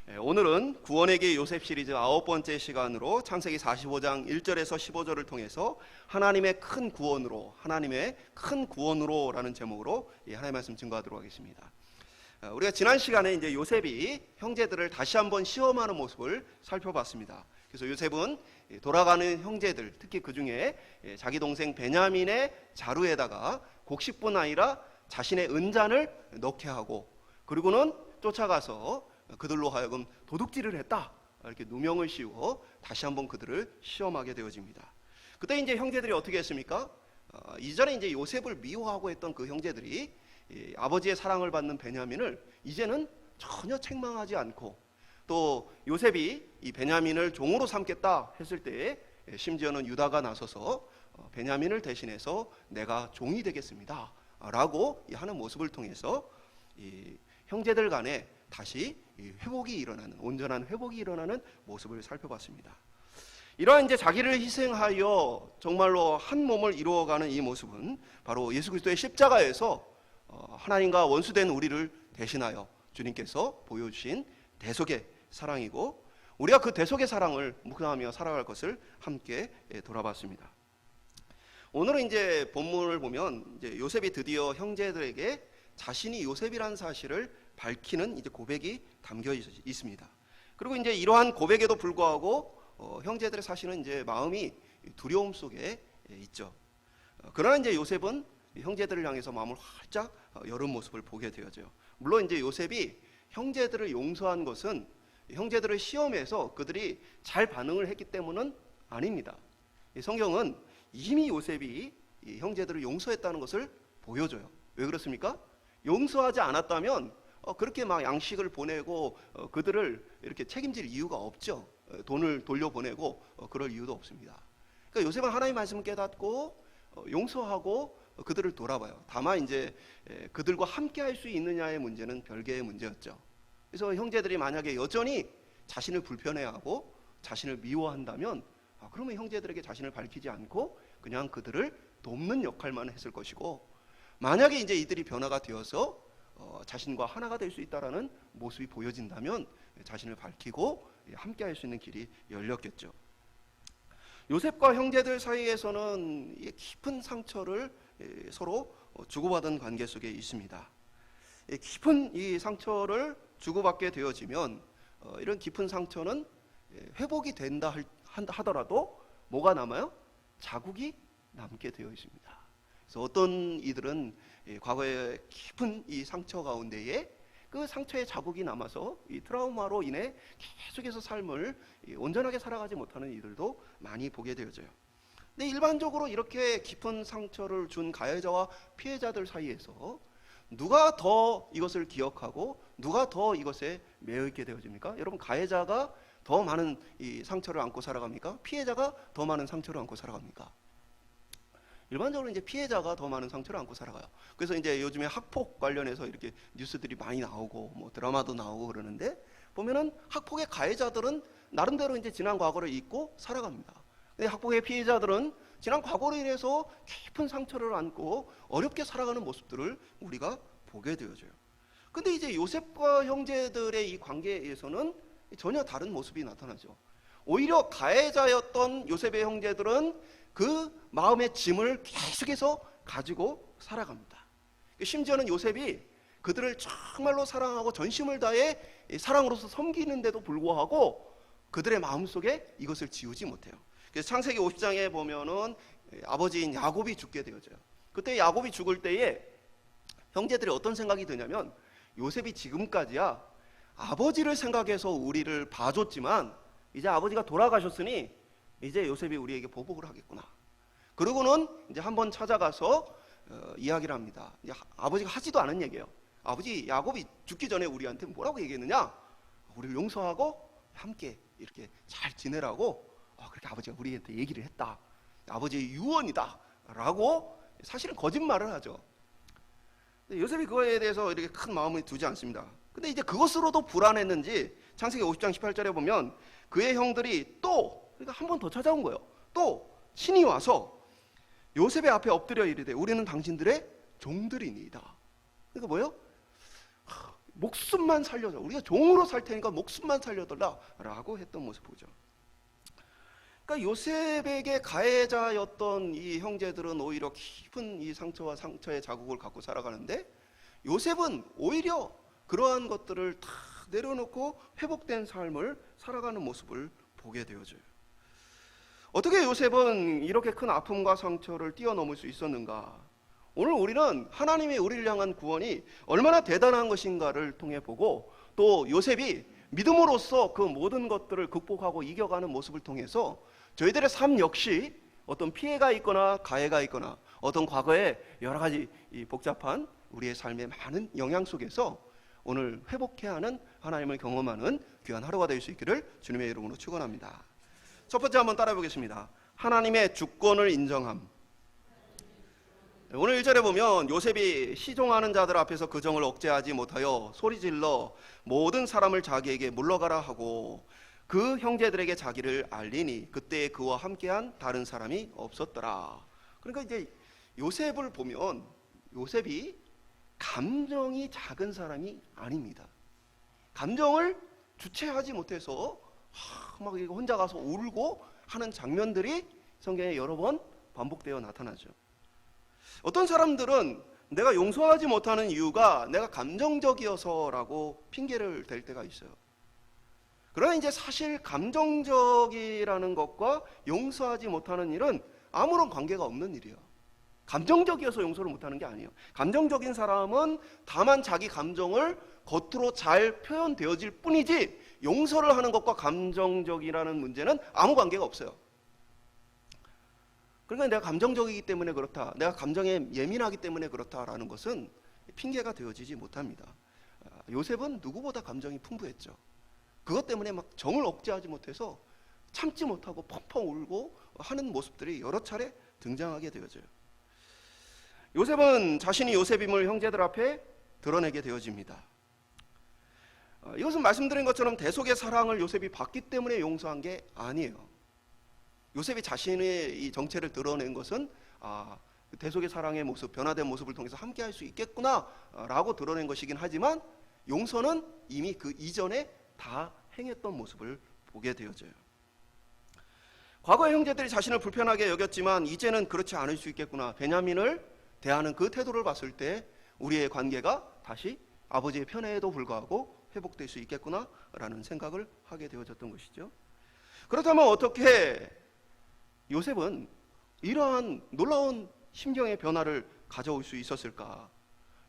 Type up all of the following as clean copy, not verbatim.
오늘은 구원에게 요셉 시리즈 9번째 시간으로 창세기 45장 1절에서 15절을 통해서 하나님의 큰 구원으로 라는 제목으로 하나님의 말씀 증거하도록 하겠습니다. 우리가 지난 시간에 이제 요셉이 형제들을 다시 한번 시험하는 모습을 살펴봤습니다. 그래서 요셉은 돌아가는 형제들, 특히 그 중에 자기 동생 베냐민의 자루에다가 곡식뿐 아니라 자신의 은잔을 넣게 하고, 그리고는 쫓아가서 그들로 하여금 도둑질을 했다, 이렇게 누명을 씌우고 다시 한번 그들을 시험하게 되어집니다. 그때 이제 형제들이 어떻게 했습니까? 이전에 이제 요셉을 미워하고 했던 그 형제들이 아버지의 사랑을 받는 베냐민을 이제는 전혀 책망하지 않고, 또 요셉이 이 베냐민을 종으로 삼겠다 했을 때에 심지어는 유다가 나서서 베냐민을 대신해서 내가 종이 되겠습니다 라고 하는 모습을 통해서 이 형제들 간에 다시 회복이 일어나는, 온전한 회복이 일어나는 모습을 살펴봤습니다. 이러한 이제 자기를 희생하여 정말로 한 몸을 이루어가는 이 모습은 바로 예수 그리스도의 십자가에서 하나님과 원수된 우리를 대신하여 주님께서 보여주신 대속의 사랑이고, 우리가 그 대속의 사랑을 묵상하며 살아갈 것을 함께 돌아봤습니다. 오늘은 이제 본문을 보면 이제 요셉이 드디어 형제들에게 자신이 요셉이라는 사실을 밝히는 이제 고백이 담겨 있습니다. 그리고 이제 이러한 고백에도 불구하고 형제들의 사실은 이제 마음이 두려움 속에 있죠. 그러나 이제 요셉은 형제들을 향해서 마음을 활짝 여는 모습을 보게 되어져요. 물론 이제 요셉이 형제들을 용서한 것은 형제들을 시험해서 그들이 잘 반응을 했기 때문은 아닙니다. 성경은 이미 요셉이 형제들을 용서했다는 것을 보여줘요. 왜 그렇습니까? 용서하지 않았다면 그렇게 막 양식을 보내고 그들을 이렇게 책임질 이유가 없죠. 돈을 돌려보내고 그럴 이유도 없습니다. 그러니까 요셉은 하나님의 말씀을 깨닫고 용서하고 그들을 돌아봐요. 다만 이제 그들과 함께 할 수 있느냐의 문제는 별개의 문제였죠. 그래서 형제들이 만약에 여전히 자신을 불편해하고 자신을 미워한다면 그러면 형제들에게 자신을 밝히지 않고 그냥 그들을 돕는 역할만 했을 것이고, 만약에 이제 이들이 변화가 되어서 자신과 하나가 될 수 있다라는 모습이 보여진다면 자신을 밝히고 함께 할 수 있는 길이 열렸겠죠. 요셉과 형제들 사이에서는 깊은 상처를 서로 주고받은 관계 속에 있습니다. 깊은 이 상처를 주고받게 되어지면 이런 깊은 상처는 회복이 된다 하더라도 뭐가 남아요? 자국이 남게 되어 있습니다. 그래서 어떤 이들은 과거의 깊은 이 상처 가운데에 그 상처의 자국이 남아서 이 트라우마로 인해 계속해서 삶을 온전하게 살아가지 못하는 이들도 많이 보게 되어져요. 근데 일반적으로 이렇게 깊은 상처를 준 가해자와 피해자들 사이에서 누가 더 이것을 기억하고 누가 더 이것에 매여 있게 되어집니까? 여러분, 가해자가 더 많은 이 상처를 안고 살아갑니까? 피해자가 더 많은 상처를 안고 살아갑니까? 일반적으로 이제 피해자가 더 많은 상처를 안고 살아가요. 그래서 이제 요즘에 학폭 관련해서 이렇게 뉴스들이 많이 나오고 뭐 드라마도 나오고 그러는데, 보면은 학폭의 가해자들은 나름대로 이제 지난 과거를 잊고 살아갑니다. 근데 학폭의 피해자들은 지난 과거로 인해서 깊은 상처를 안고 어렵게 살아가는 모습들을 우리가 보게 되어져요. 근데 이제 요셉과 형제들의 이 관계에서는 전혀 다른 모습이 나타나죠. 오히려 가해자였던 요셉의 형제들은 그 마음의 짐을 계속해서 가지고 살아갑니다. 심지어는 요셉이 그들을 정말로 사랑하고 전심을 다해 사랑으로서 섬기는데도 불구하고 그들의 마음속에 이것을 지우지 못해요. 그래서 창세기 50장에 보면은 아버지인 야곱이 죽게 되어져요. 그때 야곱이 죽을 때에 형제들이 어떤 생각이 드냐면, 요셉이 지금까지야 아버지를 생각해서 우리를 봐줬지만 이제 아버지가 돌아가셨으니 이제 요셉이 우리에게 보복을 하겠구나. 그러고는 이제 한번 찾아가서 이야기를 합니다. 아버지가 하지도 않은 얘기예요. 아버지, 야곱이 죽기 전에 우리한테 뭐라고 얘기했느냐? 우리를 용서하고 함께 이렇게 잘 지내라고 그렇게 아버지가 우리한테 얘기를 했다. 아버지의 유언이다 라고 사실은 거짓말을 하죠. 근데 요셉이 그거에 대해서 이렇게 큰 마음을 두지 않습니다. 근데 이제 그것으로도 불안했는지 창세기 50장 18절에 보면 그의 형들이 또, 그러니까 한 번 더 찾아온 거예요. 또 친히 와서 요셉의 앞에 엎드려 이르되 우리는 당신들의 종들이니이다. 그러니까 뭐예요? 목숨만 살려줘. 우리가 종으로 살 테니까 목숨만 살려달라라고 했던 모습 보죠. 그러니까 요셉에게 가해자였던 이 형제들은 오히려 깊은 이 상처와 상처의 자국을 갖고 살아가는데, 요셉은 오히려 그러한 것들을 다 내려놓고 회복된 삶을 살아가는 모습을 보게 되어져요. 어떻게 요셉은 이렇게 큰 아픔과 상처를 뛰어넘을 수 있었는가? 오늘 우리는 하나님의 우리를 향한 구원이 얼마나 대단한 것인가를 통해 보고, 또 요셉이 믿음으로써 그 모든 것들을 극복하고 이겨가는 모습을 통해서 저희들의 삶 역시 어떤 피해가 있거나 가해가 있거나 어떤 과거의 여러 가지 이 복잡한 우리의 삶의 많은 영향 속에서 오늘 회복해야 하는 하나님을 경험하는 귀한 하루가 될 수 있기를 주님의 이름으로 축원합니다. 첫 번째 한번 따라해 보겠습니다. 하나님의 주권을 인정함. 오늘 1절에 보면 요셉이 시종하는 자들 앞에서 그 정을 억제하지 못하여 소리질러 모든 사람을 자기에게 물러가라 하고 그 형제들에게 자기를 알리니 그때 그와 함께한 다른 사람이 없었더라. 그러니까 이제 요셉을 보면 요셉이 감정이 작은 사람이 아닙니다. 감정을 주체하지 못해서 막 혼자 가서 울고 하는 장면들이 성경에 여러 번 반복되어 나타나죠. 어떤 사람들은 내가 용서하지 못하는 이유가 내가 감정적이어서라고 핑계를 댈 때가 있어요. 그러나 이제 사실 감정적이라는 것과 용서하지 못하는 일은 아무런 관계가 없는 일이에요. 감정적이어서 용서를 못하는 게 아니에요. 감정적인 사람은 다만 자기 감정을 겉으로 잘 표현되어질 뿐이지 용서를 하는 것과 감정적이라는 문제는 아무 관계가 없어요. 그러니까 내가 감정적이기 때문에 그렇다, 내가 감정에 예민하기 때문에 그렇다라는 것은 핑계가 되어지지 못합니다. 요셉은 누구보다 감정이 풍부했죠. 그것 때문에 막 정을 억제하지 못해서 참지 못하고 펑펑 울고 하는 모습들이 여러 차례 등장하게 되어져요. 요셉은 자신이 요셉임을 형제들 앞에 드러내게 되어집니다. 이것은 말씀드린 것처럼 대속의 사랑을 요셉이 받기 때문에 용서한 게 아니에요. 요셉이 자신의 이 정체를 드러낸 것은 대속의 사랑의 모습, 변화된 모습을 통해서 함께 할 수 있겠구나 라고 드러낸 것이긴 하지만, 용서는 이미 그 이전에 다 행했던 모습을 보게 되어져요. 과거의 형제들이 자신을 불편하게 여겼지만 이제는 그렇지 않을 수 있겠구나, 베냐민을 대하는 그 태도를 봤을 때 우리의 관계가 다시 아버지의 편애에도 불구하고 회복될 수 있겠구나 라는 생각을 하게 되어졌던 것이죠. 그렇다면 어떻게 요셉은 이러한 놀라운 심경의 변화를 가져올 수 있었을까?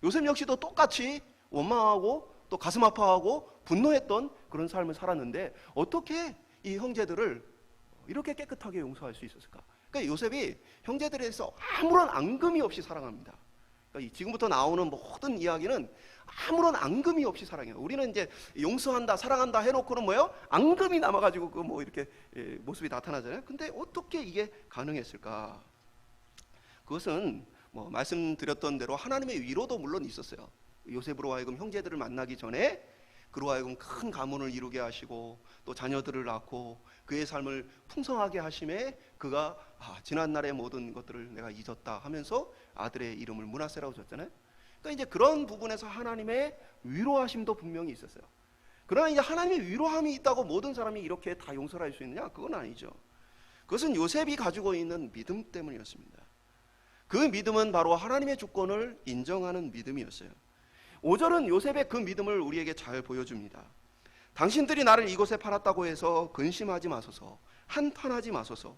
요셉 역시도 똑같이 원망하고 또 가슴 아파하고 분노했던 그런 삶을 살았는데 어떻게 이 형제들을 이렇게 깨끗하게 용서할 수 있었을까? 그러니까 요셉이 형제들에서 아무런 앙금이 없이 사랑합니다. 그러니까 지금부터 나오는 모든 이야기는 아무런 앙금이 없이 사랑해요. 우리는 이제 용서한다, 사랑한다 해놓고는 뭐예요? 앙금이 남아가지고 그 뭐 이렇게 모습이 나타나잖아요. 근데 어떻게 이게 가능했을까? 그것은 뭐 말씀드렸던 대로 하나님의 위로도 물론 있었어요. 요셉으로 하여금 형제들을 만나기 전에 그로 하여금 큰 가문을 이루게 하시고 또 자녀들을 낳고 그의 삶을 풍성하게 하심에 그가 지난 날의 모든 것들을 내가 잊었다 하면서 아들의 이름을 므낫세라고 줬잖아요. 그러니까 이제 그런 부분에서 하나님의 위로하심도 분명히 있었어요. 그러나 이제 하나님의 위로함이 있다고 모든 사람이 이렇게 다 용서를 할 수 있느냐? 그건 아니죠. 그것은 요셉이 가지고 있는 믿음 때문이었습니다. 그 믿음은 바로 하나님의 주권을 인정하는 믿음이었어요. 5절은 요셉의 그 믿음을 우리에게 잘 보여줍니다. 당신들이 나를 이곳에 팔았다고 해서 근심하지 마소서, 한탄하지 마소서.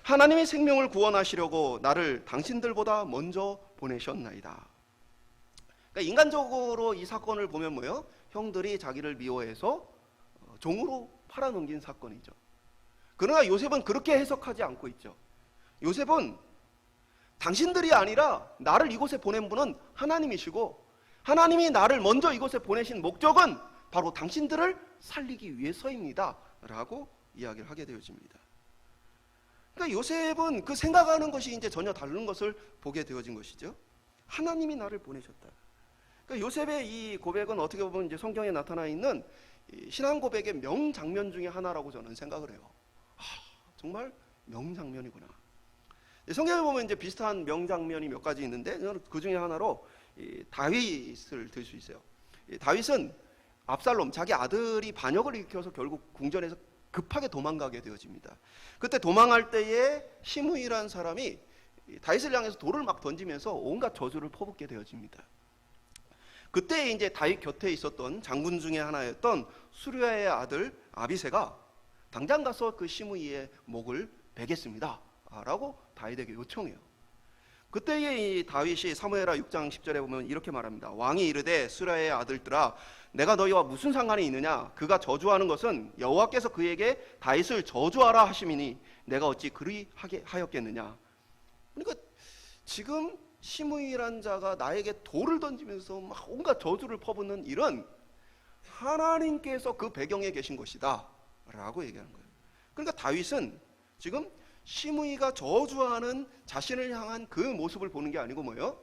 하나님의 생명을 구원하시려고 나를 당신들보다 먼저 보내셨나이다. 그러니까 인간적으로 이 사건을 보면 뭐예요? 형들이 자기를 미워해서 종으로 팔아넘긴 사건이죠. 그러나 요셉은 그렇게 해석하지 않고 있죠. 요셉은 당신들이 아니라 나를 이곳에 보낸 분은 하나님이시고 하나님이 나를 먼저 이곳에 보내신 목적은 바로 당신들을 살리기 위해서입니다 라고 이야기를 하게 되어집니다. 그러니까 요셉은 그 생각하는 것이 이제 전혀 다른 것을 보게 되어진 것이죠. 하나님이 나를 보내셨다. 그러니까 요셉의 이 고백은 어떻게 보면 이제 성경에 나타나 있는 신앙 고백의 명장면 중에 하나라고 저는 생각을 해요. 정말 명장면이구나. 성경에 보면 이제 비슷한 명장면이 몇 가지 있는데 그 중에 하나로 다윗을 들 수 있어요. 다윗은 압살롬, 자기 아들이 반역을 일으켜서 결국 궁전에서 급하게 도망가게 되어집니다. 그때 도망할 때에 시므이라는 사람이 다윗을 향해서 돌을 막 던지면서 온갖 저주를 퍼붓게 되어집니다. 그때 이제 다윗 곁에 있었던 장군 중에 하나였던 수르야의 아들 아비새가 당장 가서 그 시므이의 목을 베겠습니다 라고 다윗에게 요청해요. 그때에 이 다윗이 사무엘하 6장 10절에 보면 이렇게 말합니다. 왕이 이르되 수르야의 아들들아 내가 너희와 무슨 상관이 있느냐? 그가 저주하는 것은 여호와께서 그에게 다윗을 저주하라 하심이니 내가 어찌 그리하게 하였겠느냐? 그러니까 지금 시므이란 자가 나에게 돌을 던지면서 막 온갖 저주를 퍼붓는 일은 하나님께서 그 배경에 계신 것이다 라고 얘기하는 거예요. 그러니까 다윗은 지금 시므이가 저주하는 자신을 향한 그 모습을 보는 게 아니고 뭐예요?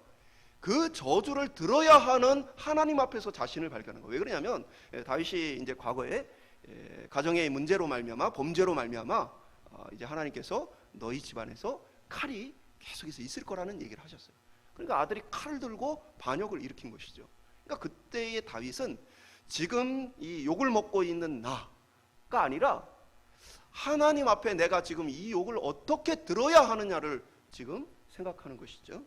그 저주를 들어야 하는 하나님 앞에서 자신을 발견하는 거예요. 왜 그러냐면 다윗이 이제 과거에 가정의 문제로 말미암아 범죄로 말미암아 이제 하나님께서 너희 집안에서 칼이 계속해서 있을 거라는 얘기를 하셨어요. 그러니까 아들이 칼을 들고 반역을 일으킨 것이죠. 그러니까 그때의 다윗은 지금 이 욕을 먹고 있는 나가 아니라 하나님 앞에 내가 지금 이 욕을 어떻게 들어야 하느냐를 지금 생각하는 것이죠.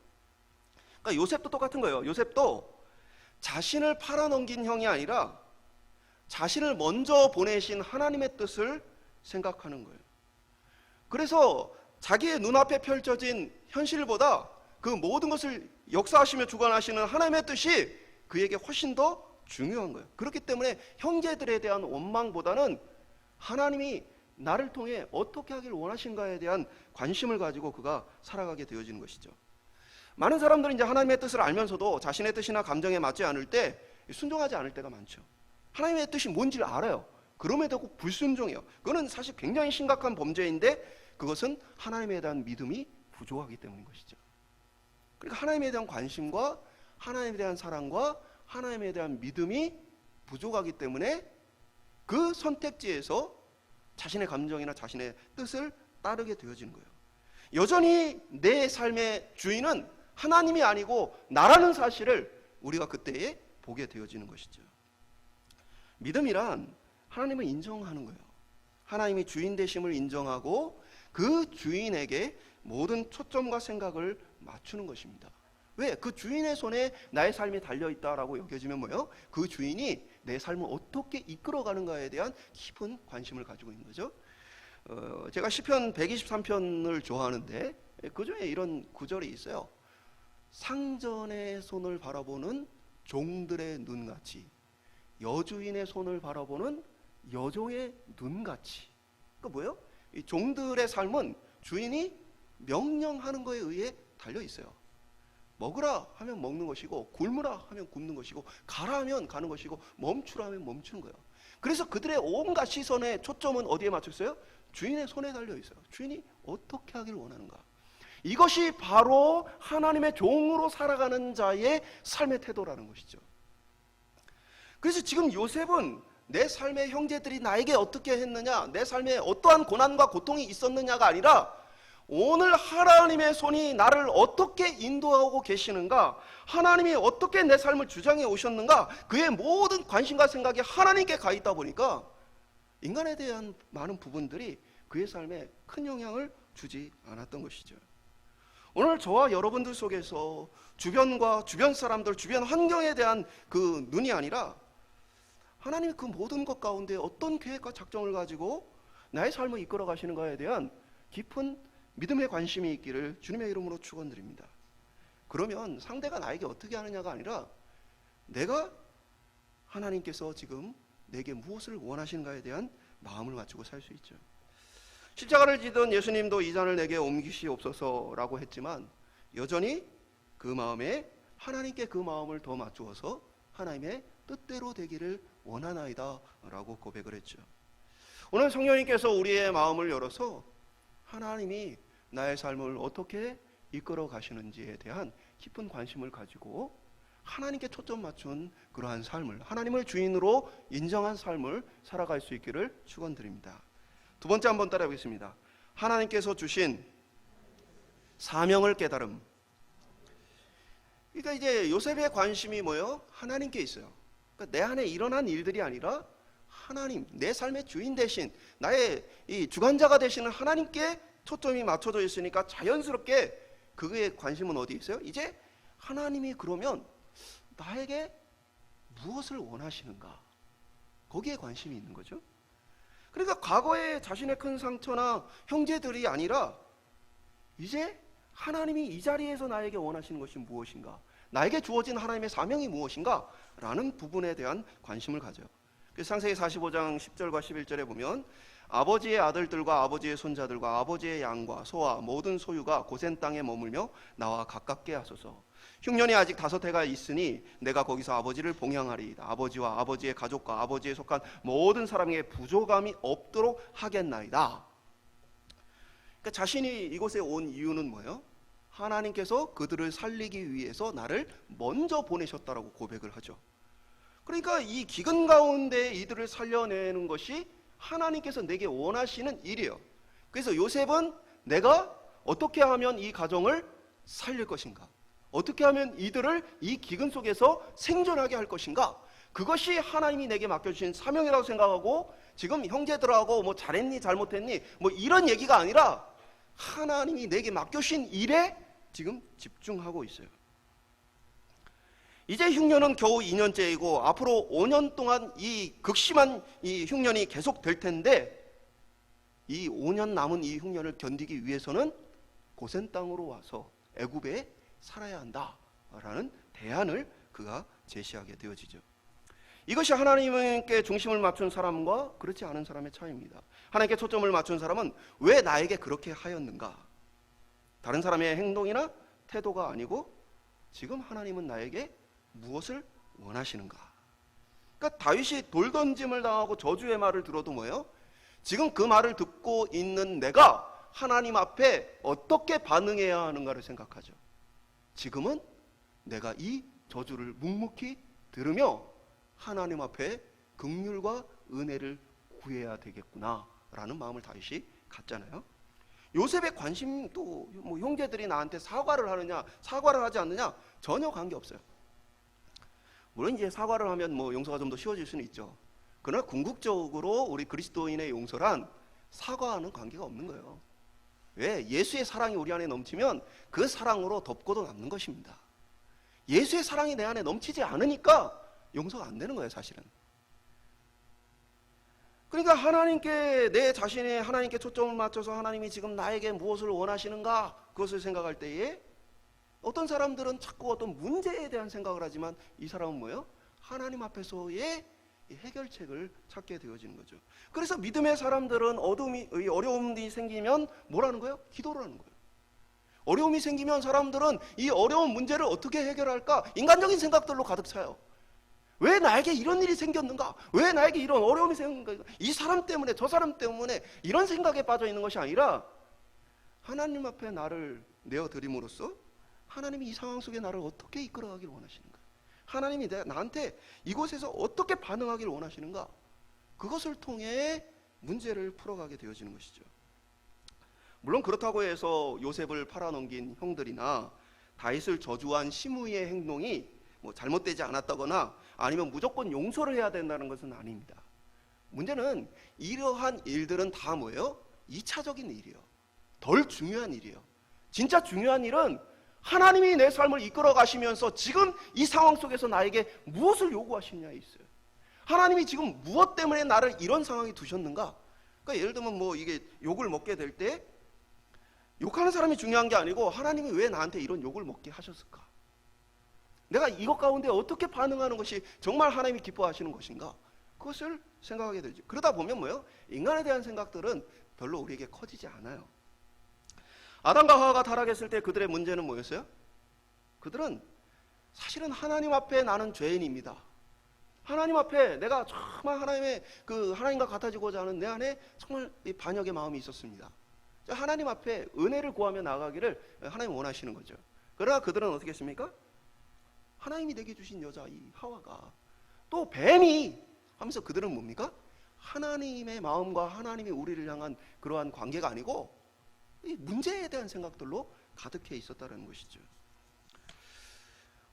그러니까 요셉도 똑같은 거예요. 요셉도 자신을 팔아넘긴 형이 아니라 자신을 먼저 보내신 하나님의 뜻을 생각하는 거예요. 그래서 자기의 눈앞에 펼쳐진 현실보다 그 모든 것을 역사하시며 주관하시는 하나님의 뜻이 그에게 훨씬 더 중요한 거예요. 그렇기 때문에 형제들에 대한 원망보다는 하나님이 나를 통해 어떻게 하길 원하신가에 대한 관심을 가지고 그가 살아가게 되어지는 것이죠. 많은 사람들은 이제 하나님의 뜻을 알면서도 자신의 뜻이나 감정에 맞지 않을 때 순종하지 않을 때가 많죠. 하나님의 뜻이 뭔지를 알아요. 그럼에도 불순종해요. 그거는 사실 굉장히 심각한 범죄인데 그것은 하나님에 대한 믿음이 부족하기 때문인 것이죠. 그러니까 하나님에 대한 관심과 하나님에 대한 사랑과 하나님에 대한 믿음이 부족하기 때문에 그 선택지에서 자신의 감정이나 자신의 뜻을 따르게 되어지는 거예요. 여전히 내 삶의 주인은 하나님이 아니고 나라는 사실을 우리가 그때에 보게 되어지는 것이죠. 믿음이란 하나님을 인정하는 거예요. 하나님이 주인 되심을 인정하고 그 주인에게 모든 초점과 생각을 맞추는 것입니다. 왜? 그 주인의 손에 나의 삶이 달려있다라고 여겨지면 뭐예요? 그 주인이 내 삶을 어떻게 이끌어가는가에 대한 깊은 관심을 가지고 있는 거죠. 제가 시편 123편을 좋아하는데 그중에 이런 구절이 있어요. 상전의 손을 바라보는 종들의 눈같이 여주인의 손을 바라보는 여종의 눈같이. 그러니까 뭐예요? 이 종들의 삶은 주인이 명령하는 것에 의해 달려 있어요. 먹으라 하면 먹는 것이고 굶으라 하면 굶는 것이고 가라 하면 가는 것이고 멈추라 하면 멈추는 거예요. 그래서 그들의 온갖 시선의 초점은 어디에 맞췄어요? 주인의 손에 달려 있어요. 주인이 어떻게 하길 원하는가. 이것이 바로 하나님의 종으로 살아가는 자의 삶의 태도라는 것이죠. 그래서 지금 요셉은 내 삶의 형제들이 나에게 어떻게 했느냐, 내 삶에 어떠한 고난과 고통이 있었느냐가 아니라 오늘 하나님의 손이 나를 어떻게 인도하고 계시는가, 하나님이 어떻게 내 삶을 주장해 오셨는가, 그의 모든 관심과 생각이 하나님께 가 있다 보니까 인간에 대한 많은 부분들이 그의 삶에 큰 영향을 주지 않았던 것이죠. 오늘 저와 여러분들 속에서 주변과 주변 사람들, 주변 환경에 대한 그 눈이 아니라 하나님이 그 모든 것 가운데 어떤 계획과 작정을 가지고 나의 삶을 이끌어 가시는가에 대한 깊은 믿음의 관심이 있기를 주님의 이름으로 축원드립니다. 그러면 상대가 나에게 어떻게 하느냐가 아니라 내가 하나님께서 지금 내게 무엇을 원하시는가에 대한 마음을 맞추고 살 수 있죠. 십자가를 지던 예수님도 이 잔을 내게 옮기시옵소서라고 했지만 여전히 그 마음에 하나님께 그 마음을 더 맞추어서 하나님의 뜻대로 되기를 원하나이다 라고 고백을 했죠. 오늘 성령님께서 우리의 마음을 열어서 하나님이 나의 삶을 어떻게 이끌어 가시는지에 대한 깊은 관심을 가지고 하나님께 초점 맞춘 그러한 삶을, 하나님을 주인으로 인정한 삶을 살아갈 수 있기를 축원드립니다. 두 번째 한번 따라해 보겠습니다. 하나님께서 주신 사명을 깨달음. 그러니까 이제 요셉의 관심이 뭐예요? 하나님께 있어요. 그러니까 내 안에 일어난 일들이 아니라 하나님, 내 삶의 주인 대신 나의 이 주관자가 되시는 하나님께 초점이 맞춰져 있으니까 자연스럽게 그의 관심은 어디 있어요? 이제 하나님이 그러면 나에게 무엇을 원하시는가? 거기에 관심이 있는 거죠. 그러니까 과거에 자신의 큰 상처나 형제들이 아니라 이제 하나님이 이 자리에서 나에게 원하시는 것이 무엇인가? 나에게 주어진 하나님의 사명이 무엇인가? 라는 부분에 대한 관심을 가져요. 그래서 창세기 45장 10절과 11절에 보면 아버지의 아들들과 아버지의 손자들과 아버지의 양과 소와 모든 소유가 고센 땅에 머물며 나와 가깝게 하소서. 흉년이 아직 5해가 있으니 내가 거기서 아버지를 봉양하리이다. 아버지와 아버지의 가족과 아버지에 속한 모든 사람에게 부족함이 없도록 하겠나이다. 그러니까 자신이 이곳에 온 이유는 뭐예요? 하나님께서 그들을 살리기 위해서 나를 먼저 보내셨다라고 고백을 하죠. 그러니까 이 기근 가운데 이들을 살려내는 것이 하나님께서 내게 원하시는 일이에요. 그래서 요셉은 내가 어떻게 하면 이 가정을 살릴 것인가? 어떻게 하면 이들을 이 기근 속에서 생존하게 할 것인가? 그것이 하나님이 내게 맡겨주신 사명이라고 생각하고 지금 형제들하고 뭐 잘했니 잘못했니 뭐 이런 얘기가 아니라 하나님이 내게 맡겨주신 일에 지금 집중하고 있어요. 이제 흉년은 겨우 2년째이고 앞으로 5년 동안 이 극심한 이 흉년이 계속될 텐데 이 5년 남은 이 흉년을 견디기 위해서는 고센 땅으로 와서 애굽에 살아야 한다라는 대안을 그가 제시하게 되어지죠. 이것이 하나님께 중심을 맞춘 사람과 그렇지 않은 사람의 차이입니다. 하나님께 초점을 맞춘 사람은 왜 나에게 그렇게 하였는가? 다른 사람의 행동이나 태도가 아니고 지금 하나님은 나에게 무엇을 원하시는가? 그러니까 다윗이 돌던짐을 당하고 저주의 말을 들어도 뭐예요? 지금 그 말을 듣고 있는 내가 하나님 앞에 어떻게 반응해야 하는가를 생각하죠. 지금은 내가 이 저주를 묵묵히 들으며 하나님 앞에 긍휼과 은혜를 구해야 되겠구나 라는 마음을 다윗이 갖잖아요. 요셉의 관심도 뭐 형제들이 나한테 사과를 하느냐 사과를 하지 않느냐 전혀 관계없어요. 물론 이제 사과를 하면 뭐 용서가 좀 더 쉬워질 수는 있죠. 그러나 궁극적으로 우리 그리스도인의 용서란 사과하는 관계가 없는 거예요. 왜? 예수의 사랑이 우리 안에 넘치면 그 사랑으로 덮고도 남는 것입니다. 예수의 사랑이 내 안에 넘치지 않으니까 용서가 안 되는 거예요, 사실은. 그러니까 하나님께 내 자신의 하나님께 초점을 맞춰서 하나님이 지금 나에게 무엇을 원하시는가 그것을 생각할 때에 어떤 사람들은 자꾸 어떤 문제에 대한 생각을 하지만 이 사람은 뭐예요? 하나님 앞에서의 해결책을 찾게 되어지는 거죠. 그래서 믿음의 사람들은 어려움이 생기면 뭐라는 거예요? 기도를 하는 거예요. 어려움이 생기면 사람들은 이 어려운 문제를 어떻게 해결할까? 인간적인 생각들로 가득 차요. 왜 나에게 이런 일이 생겼는가? 왜 나에게 이런 어려움이 생겼는가? 이 사람 때문에 저 사람 때문에 이런 생각에 빠져 있는 것이 아니라 하나님 앞에 나를 내어드림으로써 하나님이 이 상황 속에 나를 어떻게 이끌어가기를 원하시는가? 하나님이 나한테 이곳에서 어떻게 반응하기를 원하시는가? 그것을 통해 문제를 풀어가게 되어지는 것이죠. 물론 그렇다고 해서 요셉을 팔아넘긴 형들이나 다윗을 저주한 시므이의 행동이 뭐 잘못되지 않았다거나 아니면 무조건 용서를 해야 된다는 것은 아닙니다. 문제는 이러한 일들은 다 뭐예요? 2차적인 일이에요. 덜 중요한 일이에요. 진짜 중요한 일은 하나님이 내 삶을 이끌어 가시면서 지금 이 상황 속에서 나에게 무엇을 요구하시느냐에 있어요. 하나님이 지금 무엇 때문에 나를 이런 상황에 두셨는가? 그러니까 예를 들면 뭐 이게 욕을 먹게 될 때 욕하는 사람이 중요한 게 아니고 하나님이 왜 나한테 이런 욕을 먹게 하셨을까? 내가 이것 가운데 어떻게 반응하는 것이 정말 하나님이 기뻐하시는 것인가? 그것을 생각하게 되죠. 그러다 보면 뭐예요? 인간에 대한 생각들은 별로 우리에게 커지지 않아요. 아담과 하와가 타락했을 때 그들의 문제는 뭐였어요? 그들은 사실은 하나님 앞에 나는 죄인입니다. 하나님 앞에 내가 정말 하나님과 같아지고자 하는 내 안에 정말 반역의 마음이 있었습니다. 하나님 앞에 은혜를 구하며 나아가기를 하나님 원하시는 거죠. 그러나 그들은 어떻게 했습니까? 하나님이 내게 주신 여자 이 하와가 또 뱀이 하면서 그들은 뭡니까? 하나님의 마음과 하나님이 우리를 향한 그러한 관계가 아니고 이 문제에 대한 생각들로 가득해 있었다는 것이죠.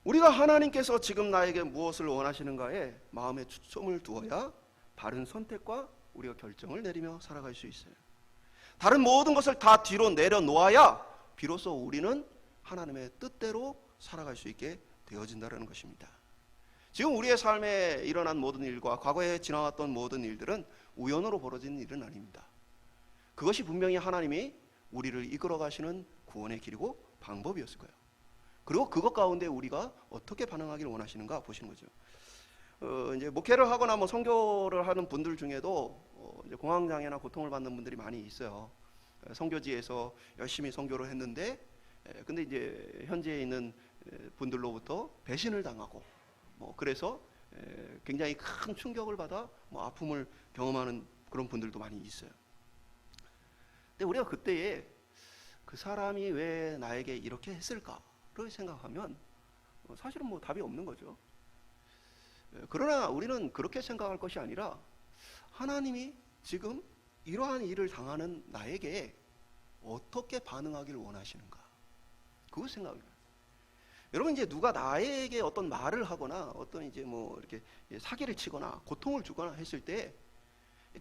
우리가 하나님께서 지금 나에게 무엇을 원하시는가에 마음에 초점을 두어야 바른 선택과 우리가 결정을 내리며 살아갈 수 있어요. 다른 모든 것을 다 뒤로 내려놓아야 비로소 우리는 하나님의 뜻대로 살아갈 수 있게 되어진다는 것입니다. 지금 우리의 삶에 일어난 모든 일과 과거에 지나왔던 모든 일들은 우연으로 벌어진 일은 아닙니다. 그것이 분명히 하나님이 우리를 이끌어 가시는 구원의 길이고 방법이었을 거예요. 그리고 그것 가운데 우리가 어떻게 반응하기를 원하시는가 보시는 거죠. 이제 목회를 하거나 뭐 선교를 하는 분들 중에도 이제 공황장애나 고통을 받는 분들이 많이 있어요. 선교지에서 열심히 선교를 했는데, 근데 이제 현지에 있는 분들로부터 배신을 당하고, 그래서 굉장히 큰 충격을 받아 아픔을 경험하는 그런 분들도 많이 있어요. 근데 우리가 그때에 그 사람이 왜 나에게 이렇게 했을까를 생각하면 사실은 답이 없는 거죠. 그러나 우리는 그렇게 생각할 것이 아니라 하나님이 지금 이러한 일을 당하는 나에게 어떻게 반응하기를 원하시는가, 그거 생각해요. 여러분, 이제 누가 나에게 어떤 말을 하거나 어떤 이제 이렇게 사기를 치거나 고통을 주거나 했을 때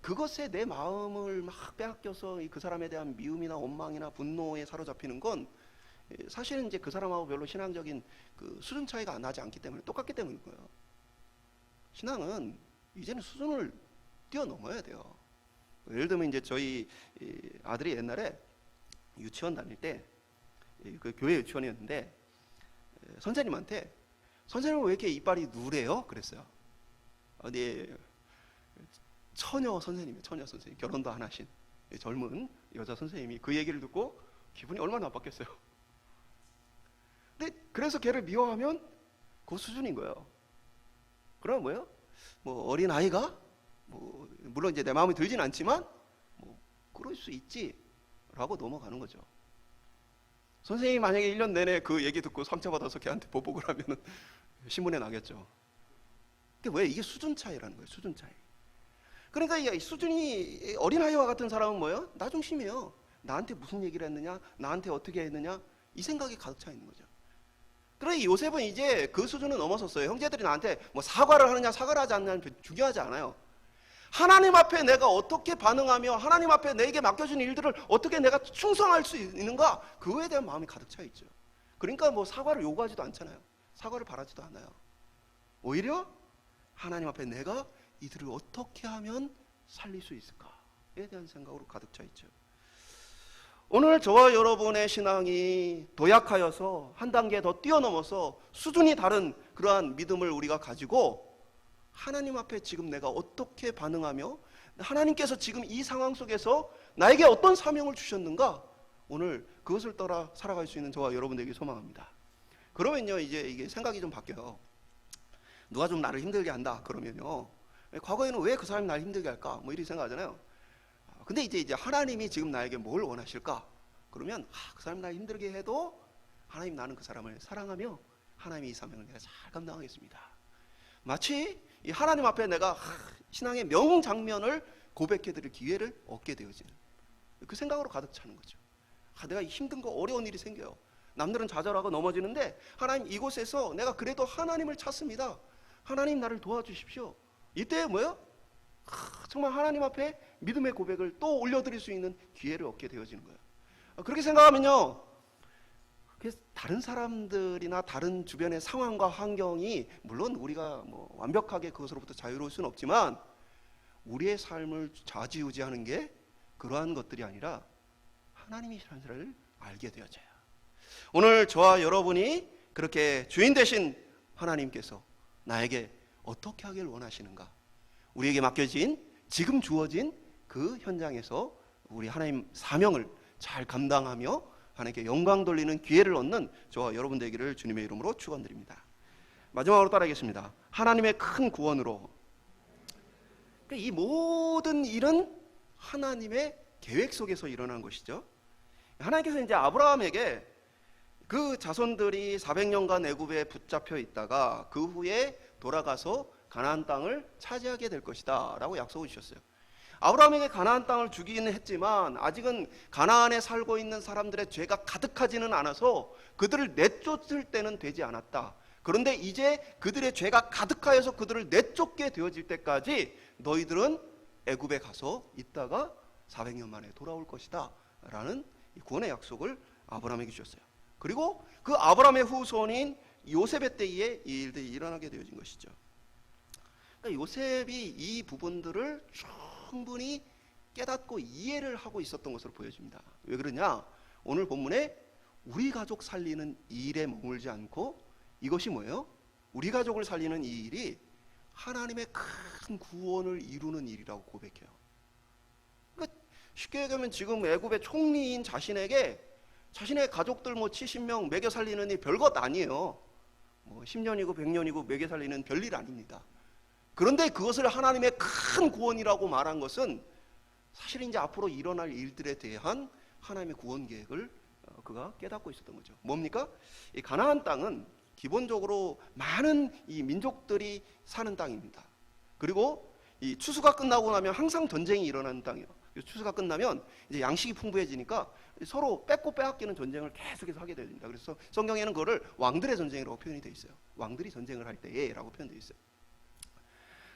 그것에 내 마음을 막 빼앗겨서 그 사람에 대한 미움이나 원망이나 분노에 사로잡히는 건 사실은 이제 그 사람하고 별로 신앙적인 그 수준 차이가 나지 않기 때문에, 똑같기 때문인 거예요. 신앙은 이제는 수준을 뛰어넘어야 돼요. 예를 들면 이제 저희 아들이 옛날에 유치원 다닐 때 그 교회 유치원이었는데 선생님한테 선생님은 왜 이렇게 이빨이 누래요? 그랬어요. 네, 처녀 선생님이에요. 처녀 선생님, 결혼도 안 하신 젊은 여자 선생님이 그 얘기를 듣고 기분이 얼마나 나빴겠어요. 근데 그래서 걔를 미워하면 그 수준인 거예요. 그럼 뭐예요? 어린 아이가 물론 이제 내 마음에 들진 않지만 그럴 수 있지라고 넘어가는 거죠. 선생님이 만약에 1년 내내 그 얘기 듣고 상처받아서 걔한테 보복을 하면은 신문에 나겠죠. 근데 왜? 이게 수준 차이라는 거예요. 수준 차이. 그러니까 이 수준이 어린아이와 같은 사람은 뭐예요? 나 중심이에요. 나한테 무슨 얘기를 했느냐, 나한테 어떻게 했느냐, 이 생각이 가득 차 있는 거죠. 그러니 요셉은 이제 그 수준을 넘어섰어요. 형제들이 나한테 사과를 하느냐 사과를 하지 않느냐는 중요하지 않아요. 하나님 앞에 내가 어떻게 반응하며 하나님 앞에 내게 맡겨진 일들을 어떻게 내가 충성할 수 있는가, 그거에 대한 마음이 가득 차 있죠. 그러니까 사과를 요구하지도 않잖아요. 사과를 바라지도 않아요. 오히려 하나님 앞에 내가 이들을 어떻게 하면 살릴 수 있을까에 대한 생각으로 가득 차 있죠. 오늘 저와 여러분의 신앙이 도약하여서 한 단계 더 뛰어넘어서 수준이 다른 그러한 믿음을 우리가 가지고 하나님 앞에 지금 내가 어떻게 반응하며 하나님께서 지금 이 상황 속에서 나에게 어떤 사명을 주셨는가, 오늘 그것을 따라 살아갈 수 있는 저와 여러분들에게 소망합니다. 그러면요, 이제 이게 생각이 좀 바뀌어요. 누가 좀 나를 힘들게 한다 그러면요, 과거에는 왜 그 사람이 나를 힘들게 할까 이렇게 생각하잖아요. 근데 이제 하나님이 지금 나에게 뭘 원하실까? 그러면 그 사람이 나를 힘들게 해도 하나님, 나는 그 사람을 사랑하며 하나님이 이 사명을 내가 잘 감당하겠습니다. 마치 이 하나님 앞에 내가 신앙의 명장면을 고백해드릴 기회를 얻게 되어지는 그 생각으로 가득 차는 거죠. 내가 힘든 거, 어려운 일이 생겨요. 남들은 좌절하고 넘어지는데 하나님, 이곳에서 내가 그래도 하나님을 찾습니다. 하나님, 나를 도와주십시오. 이때 뭐예요? 정말 하나님 앞에 믿음의 고백을 또 올려드릴 수 있는 기회를 얻게 되어지는 거예요. 그렇게 생각하면요, 다른 사람들이나 다른 주변의 상황과 환경이 물론 우리가 완벽하게 그것으로부터 자유로울 수는 없지만 우리의 삶을 좌지우지하는 게 그러한 것들이 아니라 하나님이시라는 사실을 알게 되어져요. 오늘 저와 여러분이 그렇게 주인 되신 하나님께서 나에게 어떻게 하길 원하시는가, 우리에게 맡겨진 지금 주어진 그 현장에서 우리 하나님 사명을 잘 감당하며 하나님께 영광 돌리는 기회를 얻는 저와 여러분 되기를 주님의 이름으로 축원드립니다. 마지막으로 따라하겠습니다. 하나님의 큰 구원으로, 이 모든 일은 하나님의 계획 속에서 일어난 것이죠. 하나님께서 이제 아브라함에게 그 자손들이 400년간 애굽에 붙잡혀 있다가 그 후에 돌아가서 가나안 땅을 차지하게 될 것이다 라고 약속을 주셨어요. 아브라함에게 가나안 땅을 주기는 했지만 아직은 가나안에 살고 있는 사람들의 죄가 가득하지는 않아서 그들을 내쫓을 때는 되지 않았다. 그런데 이제 그들의 죄가 가득하여서 그들을 내쫓게 되어질 때까지 너희들은 애굽에 가서 있다가 400년 만에 돌아올 것이다 라는 구원의 약속을 아브라함에게 주셨어요. 그리고 그 아브라함의 후손인 요셉의 때에 이 일들이 일어나게 되어진 것이죠. 그러니까 요셉이 이 부분들을 충분히 깨닫고 이해를 하고 있었던 것으로 보여집니다. 왜 그러냐? 오늘 본문에 우리 가족 살리는 일에 머물지 않고 이것이 뭐예요? 우리 가족을 살리는 이 일이 하나님의 큰 구원을 이루는 일이라고 고백해요. 그러니까 쉽게 얘기하면 지금 애굽의 총리인 자신에게 자신의 가족들 70명 먹여 살리는 일 별것 아니에요. 10년이고 100년이고 먹여 살리는 별일 아닙니다. 그런데 그것을 하나님의 큰 구원이라고 말한 것은 사실 이제 앞으로 일어날 일들에 대한 하나님의 구원 계획을 그가 깨닫고 있었던 거죠. 뭡니까? 이 가나안 땅은 기본적으로 많은 이 민족들이 사는 땅입니다. 그리고 이 추수가 끝나고 나면 항상 전쟁이 일어나는 땅이에요. 추수가 끝나면 이제 양식이 풍부해지니까 서로 뺏고 빼앗기는 전쟁을 계속해서 하게 됩니다. 그래서 성경에는 그거를 왕들의 전쟁이라고 표현이 되어 있어요. 왕들이 전쟁을 할 때에라고 표현되어 있어요.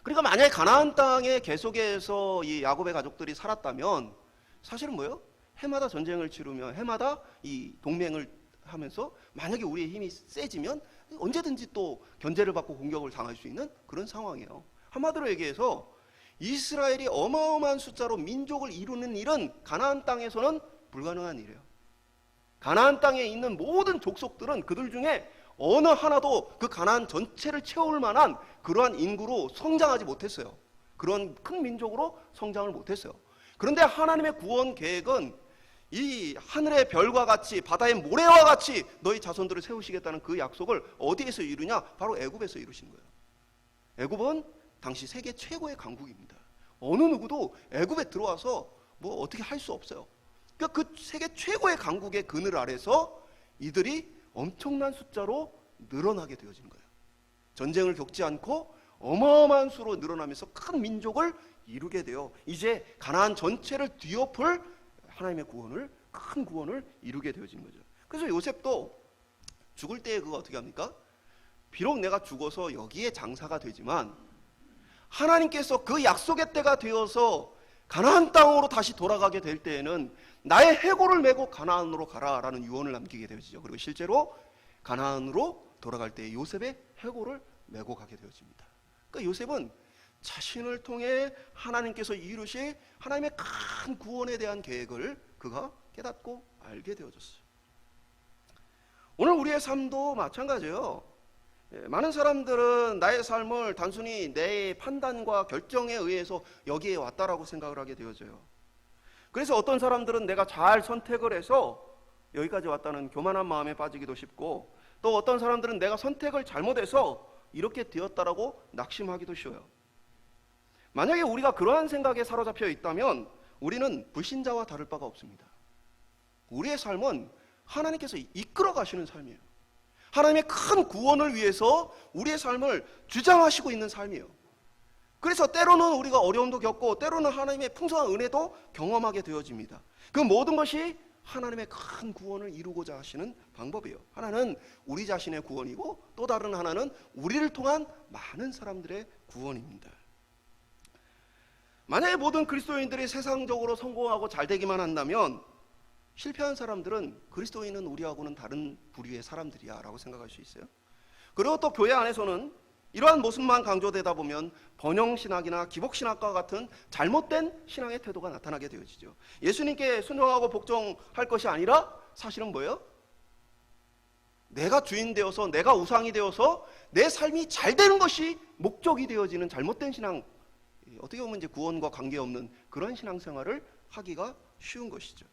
그러니까 만약에 가나안 땅에 계속해서 이 야곱의 가족들이 살았다면 사실은 뭐예요? 해마다 전쟁을 치르며 해마다 이 동맹을 하면서 만약에 우리의 힘이 세지면 언제든지 또 견제를 받고 공격을 당할 수 있는 그런 상황이에요. 한마디로 얘기해서 이스라엘이 어마어마한 숫자로 민족을 이루는 일은 가나안 땅에서는 불가능한 일이에요. 가나안 땅에 있는 모든 족속들은 그들 중에 어느 하나도 그 가나안 전체를 채울 만한 그러한 인구로 성장하지 못했어요. 그런 큰 민족으로 성장을 못했어요. 그런데 하나님의 구원 계획은 이 하늘의 별과 같이 바다의 모래와 같이 너희 자손들을 세우시겠다는 그 약속을 어디에서 이루냐? 바로 애굽에서 이루신 거예요. 애굽은 당시 세계 최고의 강국입니다. 어느 누구도 애굽에 들어와서 어떻게 할 수 없어요. 그러니까 그 세계 최고의 강국의 그늘 아래서 이들이 엄청난 숫자로 늘어나게 되어진 거예요. 전쟁을 겪지 않고 어마어마한 수로 늘어나면서 큰 민족을 이루게 되어 이제 가나안 전체를 뒤엎을 하나님의 구원을, 큰 구원을 이루게 되어진 거죠. 그래서 요셉도 죽을 때 그거 어떻게 합니까? 비록 내가 죽어서 여기에 장사가 되지만 하나님께서 그 약속의 때가 되어서 가나안 땅으로 다시 돌아가게 될 때에는 나의 해골을 메고 가나안으로 가라라는 유언을 남기게 되어지죠. 그리고 실제로 가나안으로 돌아갈 때 요셉의 해골을 메고 가게 되어집니다. 그러니까 요셉은 자신을 통해 하나님께서 이루실 하나님의 큰 구원에 대한 계획을 그가 깨닫고 알게 되어졌어요. 오늘 우리의 삶도 마찬가지예요. 많은 사람들은 나의 삶을 단순히 내 판단과 결정에 의해서 여기에 왔다라고 생각을 하게 되어져요. 그래서 어떤 사람들은 내가 잘 선택을 해서 여기까지 왔다는 교만한 마음에 빠지기도 쉽고, 또 어떤 사람들은 내가 선택을 잘못해서 이렇게 되었다라고 낙심하기도 쉬워요. 만약에 우리가 그러한 생각에 사로잡혀 있다면 우리는 불신자와 다를 바가 없습니다. 우리의 삶은 하나님께서 이끌어 가시는 삶이에요. 하나님의 큰 구원을 위해서 우리의 삶을 주장하시고 있는 삶이에요. 그래서 때로는 우리가 어려움도 겪고 때로는 하나님의 풍성한 은혜도 경험하게 되어집니다. 그 모든 것이 하나님의 큰 구원을 이루고자 하시는 방법이에요. 하나는 우리 자신의 구원이고 또 다른 하나는 우리를 통한 많은 사람들의 구원입니다. 만약에 모든 그리스도인들이 세상적으로 성공하고 잘 되기만 한다면 실패한 사람들은 그리스도인은 우리하고는 다른 부류의 사람들이야 라고 생각할 수 있어요. 그리고 또 교회 안에서는 이러한 모습만 강조되다 보면 번영신학이나 기복신학과 같은 잘못된 신앙의 태도가 나타나게 되어지죠. 예수님께 순종하고 복종할 것이 아니라 사실은 뭐예요? 내가 주인 되어서 내가 우상이 되어서 내 삶이 잘 되는 것이 목적이 되어지는 잘못된 신앙, 어떻게 보면 이제 구원과 관계없는 그런 신앙생활을 하기가 쉬운 것이죠.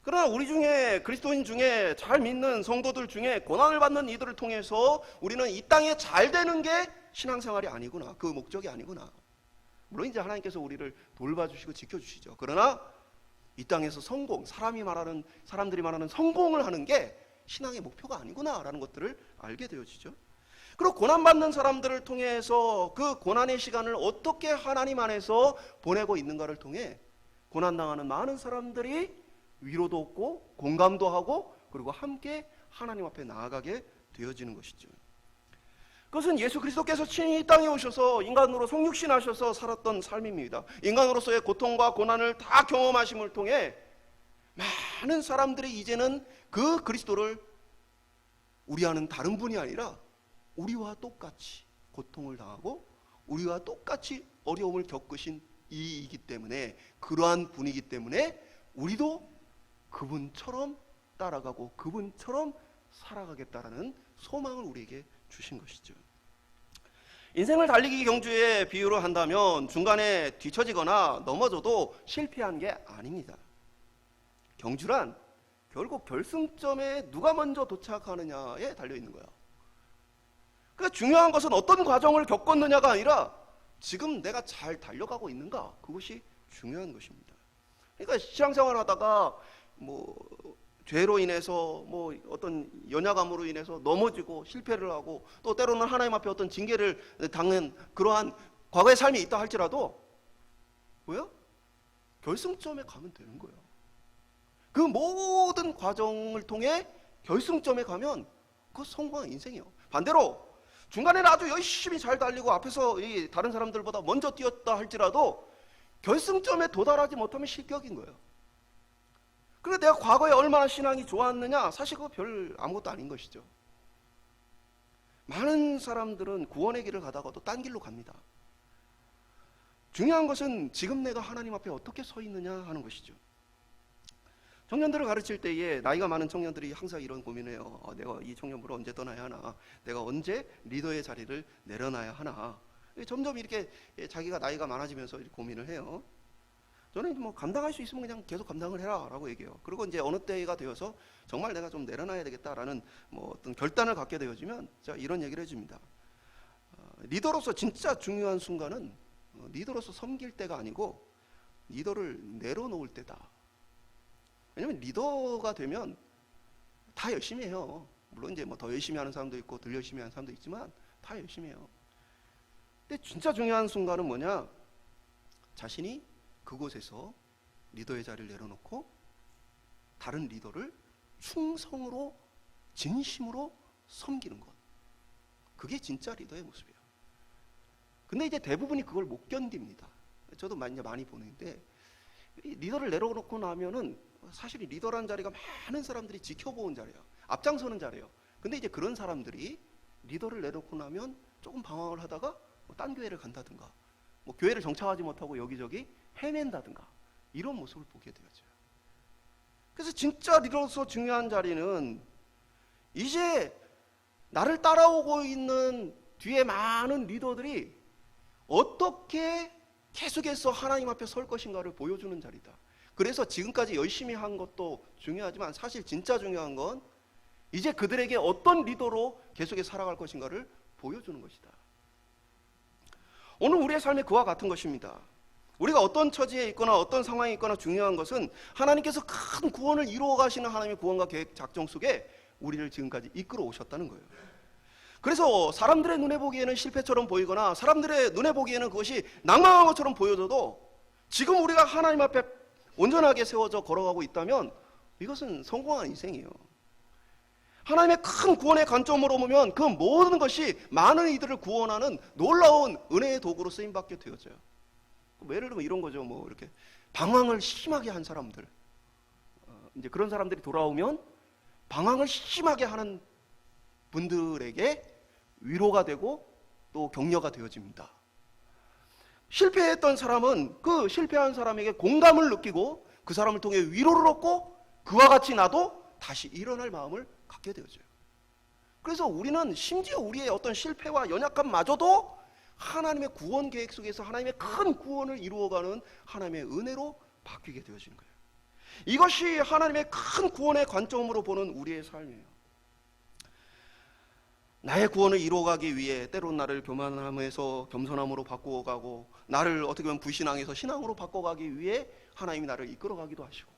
그러나 우리 중에 그리스도인 중에 잘 믿는 성도들 중에 고난을 받는 이들을 통해서 우리는 이 땅에 잘 되는 게 신앙생활이 아니구나, 그 목적이 아니구나. 물론 이제 하나님께서 우리를 돌봐주시고 지켜주시죠. 그러나 이 땅에서 사람들이 말하는 성공을 하는 게 신앙의 목표가 아니구나라는 것들을 알게 되어지죠. 그리고 고난받는 사람들을 통해서 그 고난의 시간을 어떻게 하나님 안에서 보내고 있는가를 통해 고난당하는 많은 사람들이 위로도 얻고 공감도 하고 그리고 함께 하나님 앞에 나아가게 되어지는 것이죠. 그것은 예수 그리스도께서 친히 이 땅에 오셔서 인간으로 성육신하셔서 살았던 삶입니다. 인간으로서의 고통과 고난을 다 경험하심을 통해 많은 사람들이 이제는 그 그리스도를 우리와는 다른 분이 아니라 우리와 똑같이 고통을 당하고 우리와 똑같이 어려움을 겪으신 이이기 때문에, 그러한 분이기 때문에 우리도 그분처럼 따라가고 그분처럼 살아가겠다라는 소망을 우리에게 주신 것이죠. 인생을 달리기 경주의 비유로 한다면 중간에 뒤처지거나 넘어져도 실패한 게 아닙니다. 경주란 결국 결승점에 누가 먼저 도착하느냐에 달려있는 거예요. 그러니까 중요한 것은 어떤 과정을 겪었느냐가 아니라 지금 내가 잘 달려가고 있는가, 그것이 중요한 것입니다. 그러니까 신앙생활 하다가 죄로 인해서 어떤 연약함으로 인해서 넘어지고 실패를 하고 또 때로는 하나님 앞에 어떤 징계를 당한 그러한 과거의 삶이 있다 할지라도 뭐요? 결승점에 가면 되는 거예요. 그 모든 과정을 통해 결승점에 가면 그거 성공한 인생이에요. 반대로 중간에는 아주 열심히 잘 달리고 앞에서 다른 사람들보다 먼저 뛰었다 할지라도 결승점에 도달하지 못하면 실격인 거예요. 그런데 내가 과거에 얼마나 신앙이 좋았느냐, 사실 그거 별 아무것도 아닌 것이죠. 많은 사람들은 구원의 길을 가다가도 딴 길로 갑니다. 중요한 것은 지금 내가 하나님 앞에 어떻게 서 있느냐 하는 것이죠. 청년들을 가르칠 때에 나이가 많은 청년들이 항상 이런 고민을 해요. 내가 이 청년부를 언제 떠나야 하나, 내가 언제 리더의 자리를 내려놔야 하나. 점점 이렇게 자기가 나이가 많아지면서 고민을 해요. 저는 감당할 수 있으면 그냥 계속 감당을 해라 라고 얘기해요. 그리고 이제 어느 때가 되어서 정말 내가 좀 내려놔야 되겠다라는 어떤 결단을 갖게 되어지면 제가 이런 얘기를 해줍니다. 리더로서 진짜 중요한 순간은 리더로서 섬길 때가 아니고 리더를 내려놓을 때다. 왜냐면 리더가 되면 다 열심히 해요. 물론 이제 더 열심히 하는 사람도 있고 덜 열심히 하는 사람도 있지만 다 열심히 해요. 근데 진짜 중요한 순간은 뭐냐? 자신이 그곳에서 리더의 자리를 내려놓고 다른 리더를 충성으로 진심으로 섬기는 것. 그게 진짜 리더의 모습이에요. 근데 이제 대부분이 그걸 못 견딥니다. 저도 많이 보는데 리더를 내려놓고 나면은 사실 리더라는 자리가 많은 사람들이 지켜보는 자리예요. 앞장서는 자리예요. 근데 이제 그런 사람들이 리더를 내놓고 나면 조금 방황을 하다가 딴 교회를 간다든가 교회를 정착하지 못하고 여기저기 헤맨다든가 이런 모습을 보게 되어져요. 그래서 진짜 리더로서 중요한 자리는 이제 나를 따라오고 있는 뒤에 많은 리더들이 어떻게 계속해서 하나님 앞에 설 것인가를 보여주는 자리다. 그래서 지금까지 열심히 한 것도 중요하지만 사실 진짜 중요한 건 이제 그들에게 어떤 리더로 계속해서 살아갈 것인가를 보여주는 것이다. 오늘 우리의 삶이 그와 같은 것입니다. 우리가 어떤 처지에 있거나 어떤 상황에 있거나 중요한 것은 하나님께서 큰 구원을 이루어 가시는 하나님의 구원과 계획 작정 속에 우리를 지금까지 이끌어 오셨다는 거예요. 그래서 사람들의 눈에 보기에는 실패처럼 보이거나 사람들의 눈에 보기에는 그것이 낭망한 것처럼 보여져도 지금 우리가 하나님 앞에 온전하게 세워져 걸어가고 있다면 이것은 성공한 인생이에요. 하나님의 큰 구원의 관점으로 보면 그 모든 것이 많은 이들을 구원하는 놀라운 은혜의 도구로 쓰임받게 되어져요. 예를 들면 이런 거죠. 이렇게 방황을 심하게 한 사람들, 이제 그런 사람들이 돌아오면 방황을 심하게 하는 분들에게 위로가 되고 또 격려가 되어집니다. 실패했던 사람은 그 실패한 사람에게 공감을 느끼고 그 사람을 통해 위로를 얻고 그와 같이 나도 다시 일어날 마음을 갖게 되어져요. 그래서 우리는 심지어 우리의 어떤 실패와 연약함마저도 하나님의 구원 계획 속에서 하나님의 큰 구원을 이루어가는 하나님의 은혜로 바뀌게 되어지는 거예요. 이것이 하나님의 큰 구원의 관점으로 보는 우리의 삶이에요. 나의 구원을 이루어가기 위해 때론 나를 교만함에서 겸손함으로 바꾸어가고 나를 어떻게 보면 불신앙에서 신앙으로 바꿔가기 위해 하나님이 나를 이끌어가기도 하시고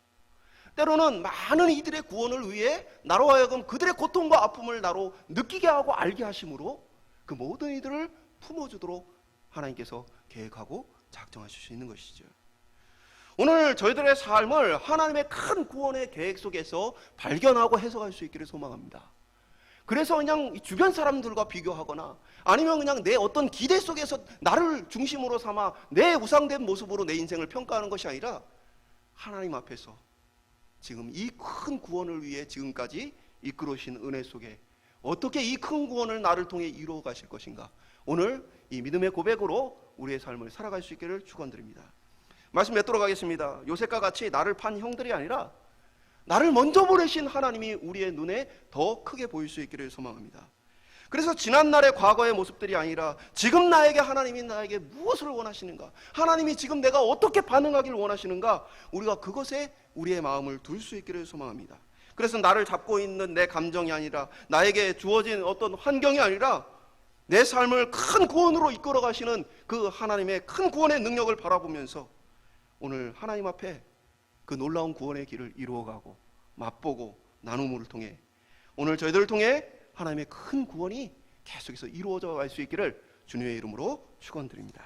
때로는 많은 이들의 구원을 위해 나로 하여금 그들의 고통과 아픔을 나로 느끼게 하고 알게 하심으로 그 모든 이들을 품어주도록 하나님께서 계획하고 작정하실 수 있는 것이죠. 오늘 저희들의 삶을 하나님의 큰 구원의 계획 속에서 발견하고 해석할 수 있기를 소망합니다. 그래서 그냥 주변 사람들과 비교하거나 아니면 그냥 내 어떤 기대 속에서 나를 중심으로 삼아 내 우상된 모습으로 내 인생을 평가하는 것이 아니라 하나님 앞에서 지금 이 큰 구원을 위해 지금까지 이끌어 오신 은혜 속에 어떻게 이 큰 구원을 나를 통해 이루어 가실 것인가, 오늘 이 믿음의 고백으로 우리의 삶을 살아갈 수 있기를 축원드립니다. 말씀 맺도록 하겠습니다. 요셉과 같이 나를 판 형들이 아니라 나를 먼저 보내신 하나님이 우리의 눈에 더 크게 보일 수 있기를 소망합니다. 그래서 지난날의 과거의 모습들이 아니라 지금 나에게 하나님이 나에게 무엇을 원하시는가, 하나님이 지금 내가 어떻게 반응하기를 원하시는가, 우리가 그것에 우리의 마음을 둘 수 있기를 소망합니다. 그래서 나를 잡고 있는 내 감정이 아니라, 나에게 주어진 어떤 환경이 아니라 내 삶을 큰 구원으로 이끌어 가시는 그 하나님의 큰 구원의 능력을 바라보면서 오늘 하나님 앞에 그 놀라운 구원의 길을 이루어가고 맛보고 나눔을 통해 오늘 저희들을 통해 하나님의 큰 구원이 계속해서 이루어져 갈 수 있기를 주님의 이름으로 축원드립니다.